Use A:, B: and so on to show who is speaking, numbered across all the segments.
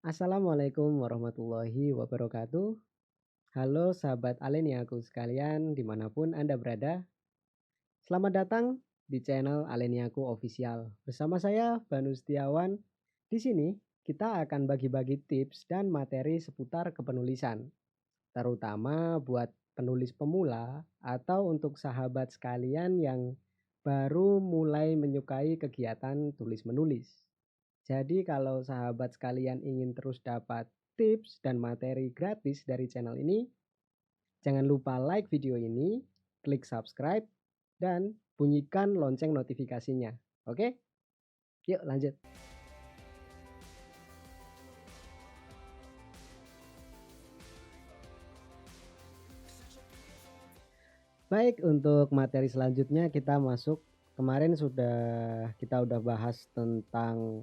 A: Assalamualaikum warahmatullahi wabarakatuh. Halo sahabat Aleniaku sekalian dimanapun Anda berada. Selamat datang di channel Aleniaku Official. Bersama saya Banu Setiawan. Di sini kita akan bagi-bagi tips dan materi seputar kepenulisan. Terutama buat penulis pemula atau untuk sahabat sekalian yang baru mulai menyukai kegiatan tulis-menulis. Jadi kalau sahabat sekalian ingin terus dapat tips dan materi gratis dari channel ini, jangan lupa like video ini, klik subscribe, dan bunyikan lonceng notifikasinya. Oke? Yuk lanjut. Baik, untuk materi selanjutnya kita masuk. Kemarin kita udah bahas tentang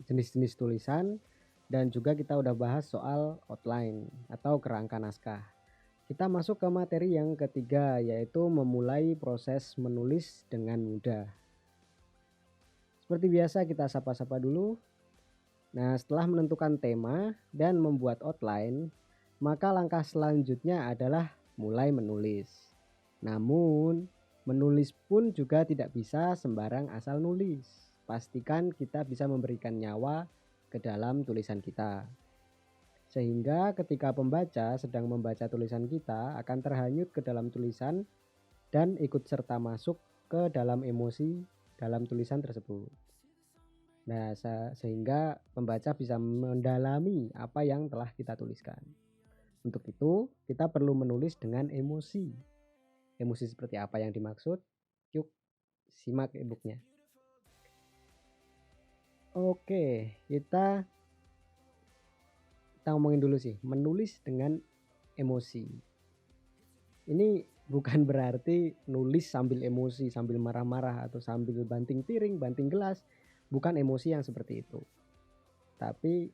A: jenis-jenis tulisan dan juga kita udah bahas soal outline atau kerangka naskah. Kita masuk ke materi yang ketiga, yaitu memulai proses menulis dengan mudah. Seperti biasa kita sapa-sapa dulu. Nah, setelah menentukan tema dan membuat outline, maka langkah selanjutnya adalah mulai menulis. Namun, menulis pun juga tidak bisa sembarang asal nulis. Pastikan kita bisa memberikan nyawa ke dalam tulisan kita. Sehingga ketika pembaca sedang membaca tulisan kita akan terhanyut ke dalam tulisan dan ikut serta masuk ke dalam emosi dalam tulisan tersebut. Nah, sehingga pembaca bisa mendalami apa yang telah kita tuliskan. Untuk itu, kita perlu menulis dengan emosi. Emosi seperti apa yang dimaksud? Yuk, simak e-booknya. Oke, kita ngomongin dulu sih, menulis dengan emosi. Ini bukan berarti nulis sambil emosi, sambil marah-marah atau sambil banting piring, banting gelas. Bukan emosi yang seperti itu. Tapi,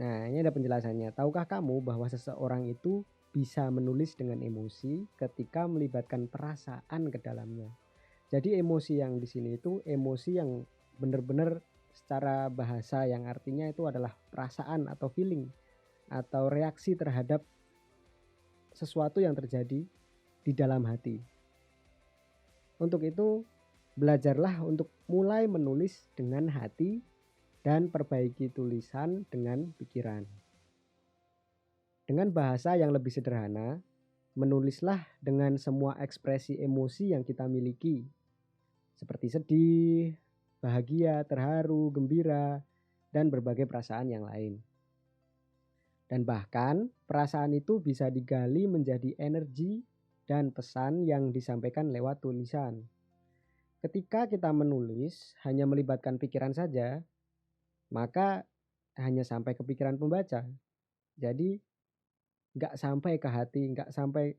A: nah ini ada penjelasannya. Tahukah kamu bahwa seseorang itu bisa menulis dengan emosi ketika melibatkan perasaan ke dalamnya. Jadi emosi yang di sini itu emosi yang benar-benar secara bahasa yang artinya itu adalah perasaan atau feeling atau reaksi terhadap sesuatu yang terjadi di dalam hati. Untuk itu, belajarlah untuk mulai menulis dengan hati dan perbaiki tulisan dengan pikiran. Dengan bahasa yang lebih sederhana, menulislah dengan semua ekspresi emosi yang kita miliki, seperti sedih, bahagia, terharu, gembira, dan berbagai perasaan yang lain. Dan bahkan perasaan itu bisa digali menjadi energi dan pesan yang disampaikan lewat tulisan. Ketika kita menulis hanya melibatkan pikiran saja, maka hanya sampai ke pikiran pembaca. Jadi nggak sampai ke hati, nggak sampai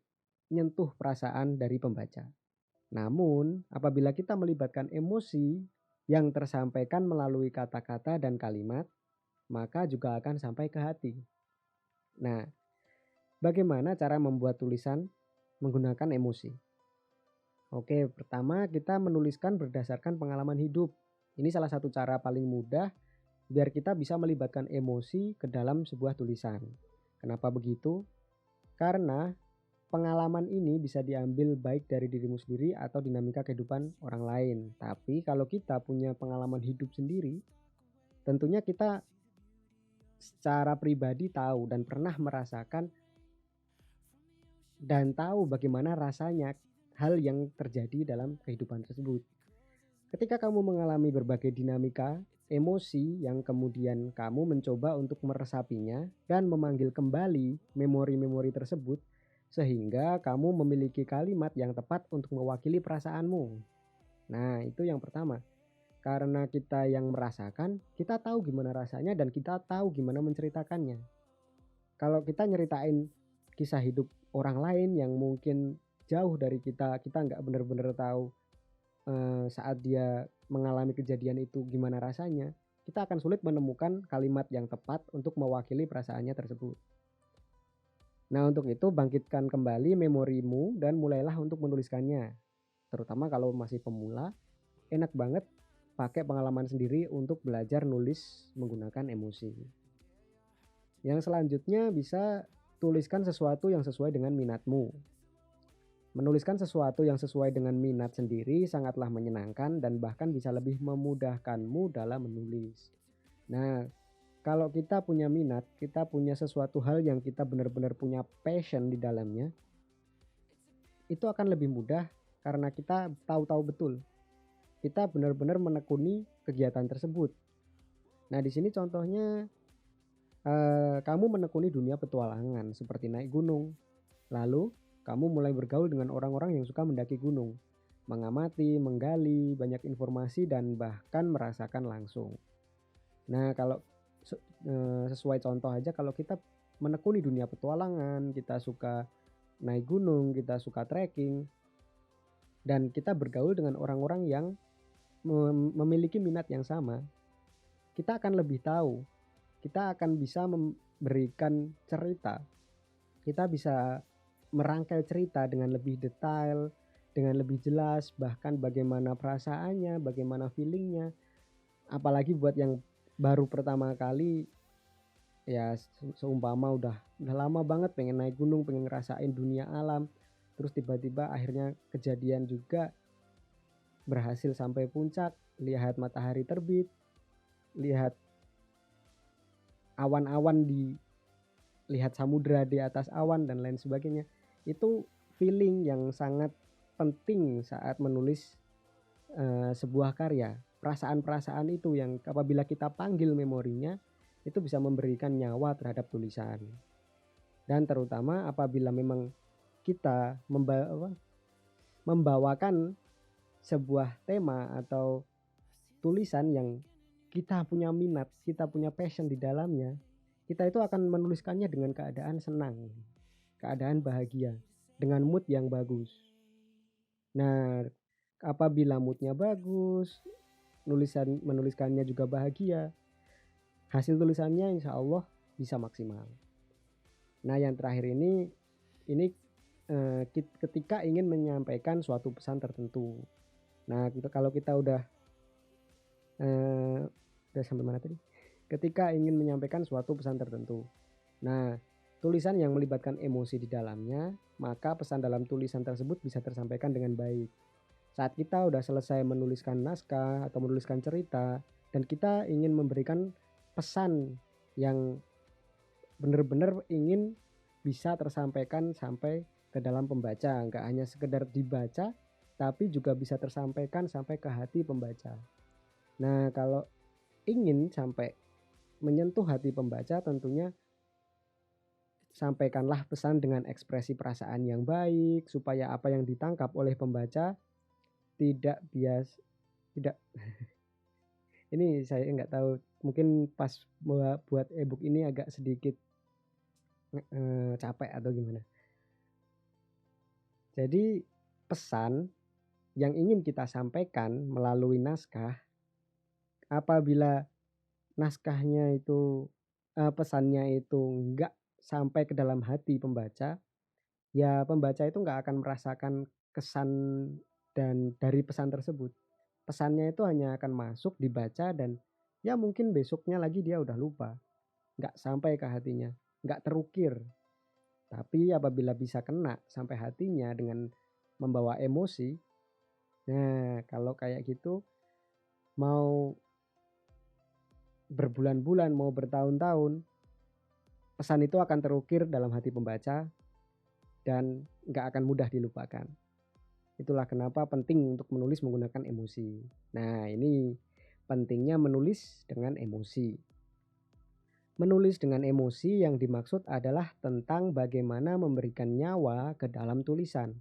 A: nyentuh perasaan dari pembaca. Namun apabila kita melibatkan emosi yang tersampaikan melalui kata-kata dan kalimat, maka juga akan sampai ke hati. Nah, bagaimana cara membuat tulisan menggunakan emosi? Oke, pertama kita menuliskan berdasarkan pengalaman hidup. Ini salah satu cara paling mudah biar kita bisa melibatkan emosi ke dalam sebuah tulisan. Kenapa begitu? Karena pengalaman ini bisa diambil baik dari dirimu sendiri atau dinamika kehidupan orang lain. Tapi kalau kita punya pengalaman hidup sendiri, tentunya kita secara pribadi tahu dan pernah merasakan dan tahu bagaimana rasanya hal yang terjadi dalam kehidupan tersebut. Ketika kamu mengalami berbagai dinamika, emosi yang kemudian kamu mencoba untuk meresapinya dan memanggil kembali memori-memori tersebut sehingga kamu memiliki kalimat yang tepat untuk mewakili perasaanmu. Nah, itu yang pertama. Karena kita yang merasakan, kita tahu gimana rasanya dan kita tahu gimana menceritakannya. Kalau kita nyeritain kisah hidup orang lain yang mungkin jauh dari kita, kita nggak benar-benar tahu saat dia mengalami kejadian itu gimana rasanya, kita akan sulit menemukan kalimat yang tepat untuk mewakili perasaannya tersebut. Nah, untuk itu bangkitkan kembali memorimu dan mulailah untuk menuliskannya. Terutama kalau masih pemula, enak banget pakai pengalaman sendiri untuk belajar nulis menggunakan emosi. Yang selanjutnya bisa tuliskan sesuatu yang sesuai dengan minatmu. Menuliskan sesuatu yang sesuai dengan minat sendiri sangatlah menyenangkan dan bahkan bisa lebih memudahkanmu dalam menulis. Nah, kalau kita punya minat, kita punya sesuatu hal yang kita benar-benar punya passion di dalamnya, itu akan lebih mudah karena kita tahu-tahu betul. Kita benar-benar menekuni kegiatan tersebut. Nah, di sini contohnya kamu menekuni dunia petualangan seperti naik gunung. Lalu kamu mulai bergaul dengan orang-orang yang suka mendaki gunung, mengamati, menggali banyak informasi dan bahkan merasakan langsung. Nah, kalau sesuai contoh aja, kalau kita menekuni dunia petualangan, kita suka naik gunung, kita suka trekking, dan kita bergaul dengan orang-orang yang memiliki minat yang sama, kita akan lebih tahu, kita akan bisa memberikan cerita, kita bisa merangkai cerita dengan lebih detail, dengan lebih jelas, bahkan bagaimana perasaannya, bagaimana feelingnya. Apalagi buat yang baru pertama kali, ya seumpama udah lama banget pengen naik gunung, pengen ngerasain dunia alam, terus tiba-tiba akhirnya kejadian juga, berhasil sampai puncak, lihat matahari terbit, lihat awan-awan lihat samudra di atas awan dan lain sebagainya. Itu feeling yang sangat penting saat menulis sebuah karya. Perasaan-perasaan itu yang apabila kita panggil memorinya, itu bisa memberikan nyawa terhadap tulisan. Dan terutama apabila memang kita membawakan sebuah tema atau tulisan yang kita punya minat, kita punya passion di dalamnya, kita itu akan menuliskannya dengan keadaan senang, keadaan bahagia, dengan mood yang bagus. Nah, apabila moodnya bagus, menuliskannya juga bahagia, hasil tulisannya insya Allah bisa maksimal. Nah, yang terakhir ini ketika ingin menyampaikan suatu pesan tertentu. Nah, kalau kita udah sampai mana tadi? Ketika ingin menyampaikan suatu pesan tertentu. Nah, tulisan yang melibatkan emosi di dalamnya, maka pesan dalam tulisan tersebut bisa tersampaikan dengan baik. Saat kita udah selesai menuliskan naskah atau menuliskan cerita, dan kita ingin memberikan pesan yang benar-benar ingin bisa tersampaikan sampai ke dalam pembaca, nggak hanya sekedar dibaca, tapi juga bisa tersampaikan sampai ke hati pembaca. Nah, kalau ingin sampai menyentuh hati pembaca, tentunya sampaikanlah pesan dengan ekspresi perasaan yang baik supaya apa yang ditangkap oleh pembaca tidak ini saya nggak tahu, mungkin pas buat ebook ini agak sedikit capek atau gimana. Jadi pesan yang ingin kita sampaikan melalui naskah, apabila naskahnya itu pesannya itu nggak sampai ke dalam hati pembaca, ya pembaca itu nggak akan merasakan kesan dan dari pesan tersebut. Pesannya itu hanya akan masuk, dibaca, dan ya mungkin besoknya lagi dia udah lupa, nggak sampai ke hatinya, nggak terukir. Tapi apabila bisa kena sampai hatinya dengan membawa emosi, nah kalau kayak gitu, mau berbulan-bulan, mau bertahun-tahun, pesan itu akan terukir dalam hati pembaca dan nggak akan mudah dilupakan. Itulah kenapa penting untuk menulis menggunakan emosi. Nah, ini pentingnya menulis dengan emosi. Menulis dengan emosi yang dimaksud adalah tentang bagaimana memberikan nyawa ke dalam tulisan,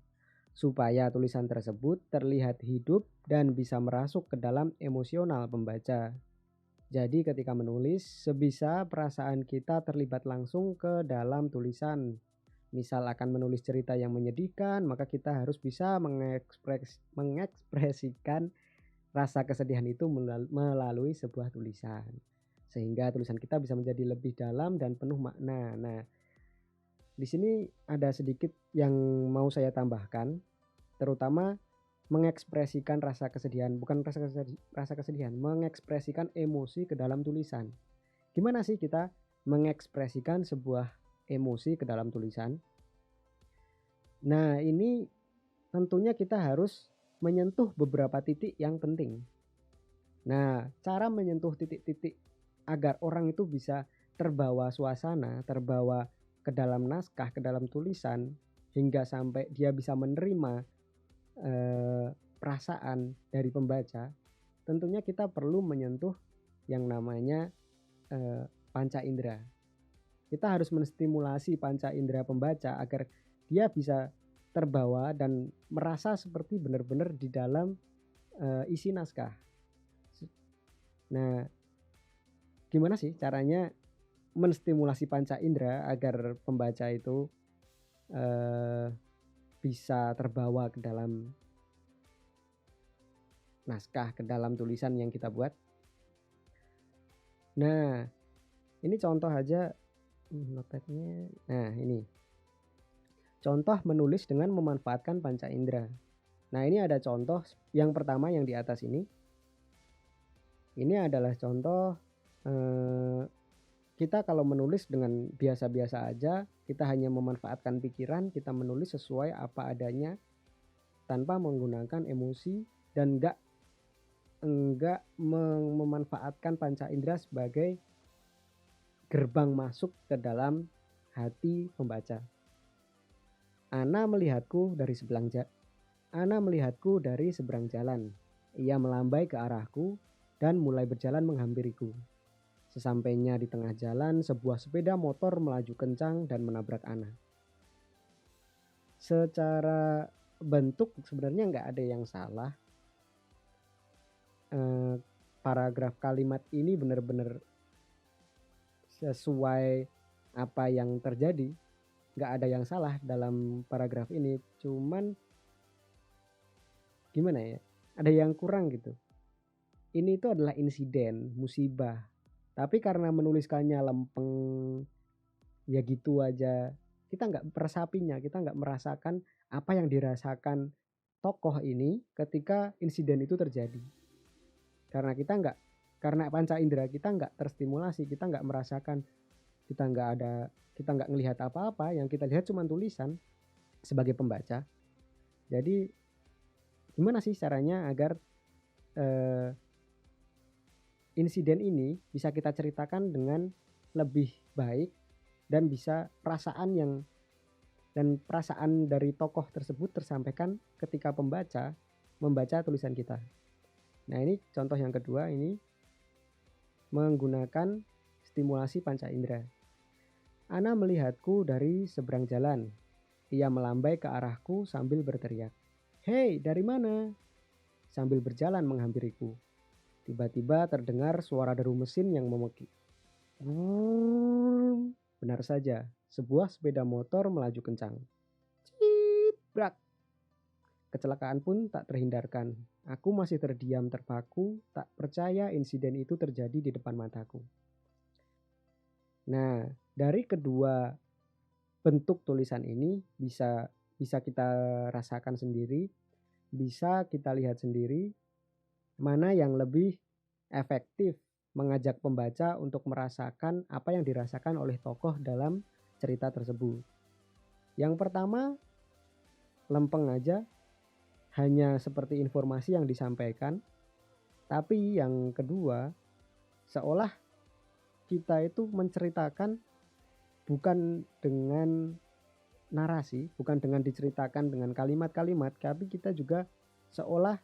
A: supaya tulisan tersebut terlihat hidup dan bisa merasuk ke dalam emosional pembaca. Jadi ketika menulis, sebisa perasaan kita terlibat langsung ke dalam tulisan. Misal akan menulis cerita yang menyedihkan, maka kita harus bisa mengekspresikan rasa kesedihan itu melalui sebuah tulisan. Sehingga tulisan kita bisa menjadi lebih dalam dan penuh makna. Nah, di sini ada sedikit yang mau saya tambahkan, terutama mengekspresikan rasa kesedihan, bukan rasa kesedihan, mengekspresikan emosi ke dalam tulisan. Gimana sih kita mengekspresikan sebuah emosi ke dalam tulisan? Nah, ini tentunya kita harus menyentuh beberapa titik yang penting. Nah, cara menyentuh titik-titik agar orang itu bisa terbawa suasana, terbawa ke dalam naskah, ke dalam tulisan, hingga sampai dia bisa menerima perasaan dari pembaca, tentunya kita perlu menyentuh yang namanya panca indera. Kita harus menstimulasi panca indera pembaca agar dia bisa terbawa dan merasa seperti benar-benar di dalam isi naskah. Nah, gimana sih caranya menstimulasi panca indera agar pembaca itu bisa terbawa ke dalam naskah, ke dalam tulisan yang kita buat? Nah, ini contoh aja notepnya. Nah, ini contoh menulis dengan memanfaatkan panca indera. Nah, ini ada contoh yang pertama yang di atas ini. Ini adalah contoh kita kalau menulis dengan biasa-biasa aja, kita hanya memanfaatkan pikiran, kita menulis sesuai apa adanya tanpa menggunakan emosi dan enggak memanfaatkan panca indera sebagai gerbang masuk ke dalam hati pembaca. Ana melihatku dari seberang jalan. Ia melambai ke arahku dan mulai berjalan menghampiriku. Sesampainya di tengah jalan, sebuah sepeda motor melaju kencang dan menabrak Ana. Secara bentuk sebenarnya nggak ada yang salah. Paragraf kalimat ini benar-benar sesuai apa yang terjadi. Nggak ada yang salah dalam paragraf ini. Cuman gimana ya? Ada yang kurang gitu. Ini itu adalah insiden, musibah. Tapi karena menuliskannya lempeng, ya gitu aja. Kita nggak meresapinya, kita nggak merasakan apa yang dirasakan tokoh ini ketika insiden itu terjadi. Karena panca indera kita nggak terstimulasi, kita nggak merasakan, kita nggak ngelihat apa-apa, yang kita lihat cuma tulisan sebagai pembaca. Jadi gimana sih caranya agar insiden ini bisa kita ceritakan dengan lebih baik dan bisa perasaan dari tokoh tersebut tersampaikan ketika pembaca membaca tulisan kita. Nah, ini contoh yang kedua, ini menggunakan stimulasi panca indera. Ana melihatku dari seberang jalan. Ia melambai ke arahku sambil berteriak, "Hei, dari mana?" Sambil berjalan menghampiriku. Tiba-tiba terdengar suara deru mesin yang memekik. Benar saja, sebuah sepeda motor melaju kencang. Ciprak. Kecelakaan pun tak terhindarkan. Aku masih terdiam terpaku, tak percaya insiden itu terjadi di depan mataku. Nah, dari kedua bentuk tulisan ini bisa kita rasakan sendiri, bisa kita lihat sendiri mana yang lebih efektif mengajak pembaca untuk merasakan apa yang dirasakan oleh tokoh dalam cerita tersebut. Yang pertama, lempeng aja, hanya seperti informasi yang disampaikan. Tapi yang kedua, seolah kita itu menceritakan bukan dengan narasi, bukan dengan diceritakan dengan kalimat-kalimat, tapi kita juga seolah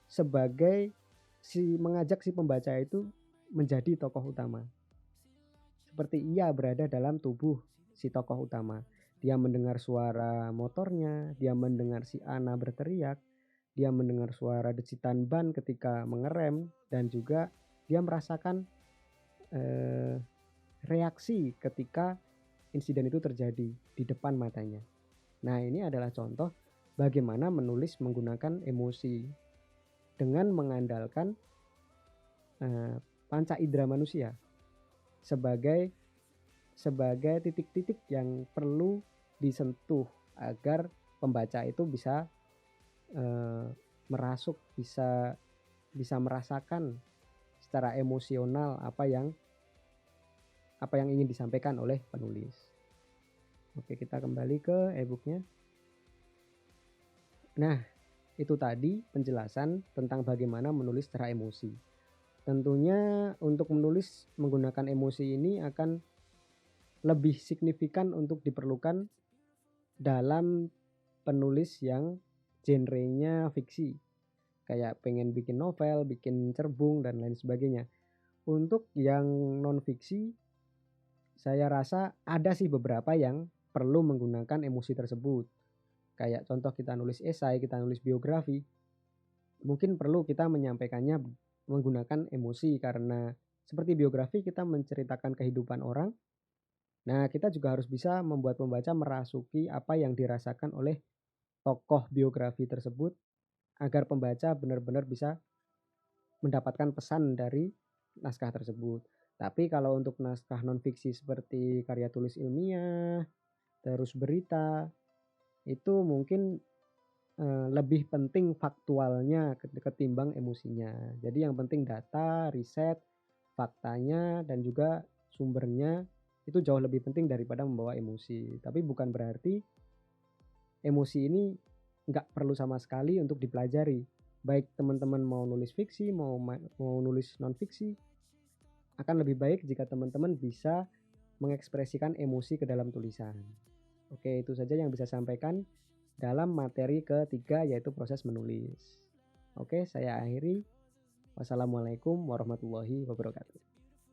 A: sebagai mengajak si pembaca itu menjadi tokoh utama. Seperti ia berada dalam tubuh si tokoh utama. Dia mendengar suara motornya, dia mendengar si Ana berteriak, dia mendengar suara decitan ban ketika mengerem, dan juga dia merasakan reaksi ketika insiden itu terjadi di depan matanya. Nah, ini adalah contoh bagaimana menulis menggunakan emosi dengan mengandalkan panca indera manusia sebagai titik-titik yang perlu disentuh agar pembaca itu bisa merasuk, bisa merasakan secara emosional apa yang ingin disampaikan oleh penulis. Oke, kita kembali ke e-book-nya. Nah, itu tadi penjelasan tentang bagaimana menulis secara emosi. Tentunya untuk menulis menggunakan emosi ini akan lebih signifikan untuk diperlukan dalam penulis yang genrenya fiksi. Kayak pengen bikin novel, bikin cerbung, dan lain sebagainya. Untuk yang non-fiksi, saya rasa ada sih beberapa yang perlu menggunakan emosi tersebut. Kayak contoh kita nulis esai, kita nulis biografi, mungkin perlu kita menyampaikannya menggunakan emosi karena seperti biografi kita menceritakan kehidupan orang. Nah, kita juga harus bisa membuat pembaca merasuki apa yang dirasakan oleh tokoh biografi tersebut agar pembaca benar-benar bisa mendapatkan pesan dari naskah tersebut. Tapi kalau untuk naskah non-fiksi seperti karya tulis ilmiah, terus berita, itu mungkin lebih penting faktualnya ketimbang emosinya. Jadi yang penting data, riset, faktanya, dan juga sumbernya itu jauh lebih penting daripada membawa emosi. Tapi bukan berarti emosi ini nggak perlu sama sekali untuk dipelajari. Baik teman-teman mau nulis fiksi, mau nulis non-fiksi, akan lebih baik jika teman-teman bisa mengekspresikan emosi ke dalam tulisan. Oke, itu saja yang bisa saya sampaikan dalam materi ketiga, yaitu proses menulis. Oke, saya akhiri. Wassalamualaikum warahmatullahi wabarakatuh.